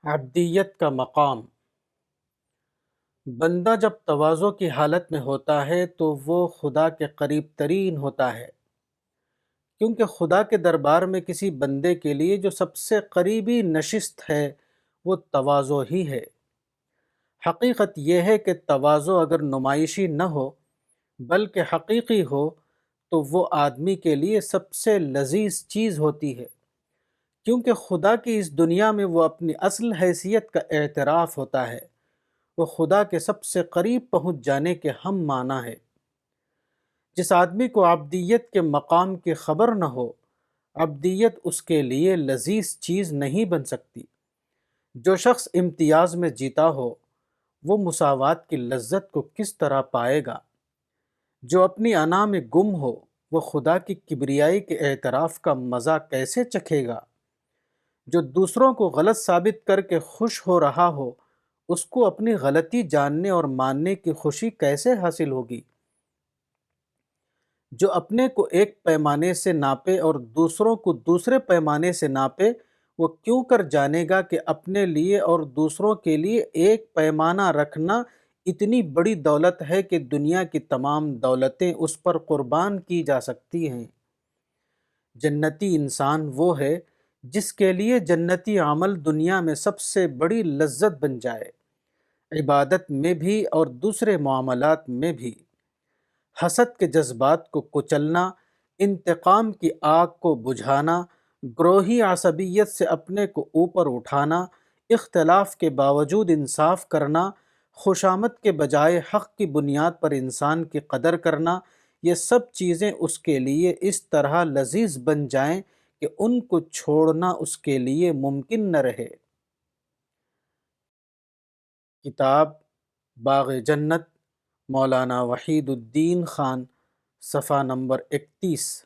عبدیت کا مقام۔ بندہ جب تواضع کی حالت میں ہوتا ہے تو وہ خدا کے قریب ترین ہوتا ہے، کیونکہ خدا کے دربار میں کسی بندے کے لیے جو سب سے قریبی نشست ہے وہ تواضع ہی ہے۔ حقیقت یہ ہے کہ تواضع اگر نمائشی نہ ہو بلکہ حقیقی ہو تو وہ آدمی کے لیے سب سے لذیذ چیز ہوتی ہے، کیونکہ خدا کی اس دنیا میں وہ اپنی اصل حیثیت کا اعتراف ہوتا ہے، وہ خدا کے سب سے قریب پہنچ جانے کے ہم معنی ہے۔ جس آدمی کو عبدیت کے مقام کی خبر نہ ہو، عبدیت اس کے لیے لذیذ چیز نہیں بن سکتی۔ جو شخص امتیاز میں جیتا ہو وہ مساوات کی لذت کو کس طرح پائے گا؟ جو اپنی انا میں گم ہو وہ خدا کی کبریائی کے اعتراف کا مزہ کیسے چکھے گا؟ جو دوسروں کو غلط ثابت کر کے خوش ہو رہا ہو اس کو اپنی غلطی جاننے اور ماننے کی خوشی کیسے حاصل ہوگی؟ جو اپنے کو ایک پیمانے سے ناپے اور دوسروں کو دوسرے پیمانے سے ناپے وہ کیوں کر جانے گا کہ اپنے لیے اور دوسروں کے لیے ایک پیمانہ رکھنا اتنی بڑی دولت ہے کہ دنیا کی تمام دولتیں اس پر قربان کی جا سکتی ہیں۔ جنتی انسان وہ ہے جس کے لیے جنتی عمل دنیا میں سب سے بڑی لذت بن جائے، عبادت میں بھی اور دوسرے معاملات میں بھی۔ حسد کے جذبات کو کچلنا، انتقام کی آگ کو بجھانا، گروہی عصبیت سے اپنے کو اوپر اٹھانا، اختلاف کے باوجود انصاف کرنا، خوشامد کے بجائے حق کی بنیاد پر انسان کی قدر کرنا، یہ سب چیزیں اس کے لیے اس طرح لذیذ بن جائیں کہ ان کو چھوڑنا اس کے لیے ممکن نہ رہے۔ کتاب باغ جنت، مولانا وحید الدین خان، صفحہ نمبر 31۔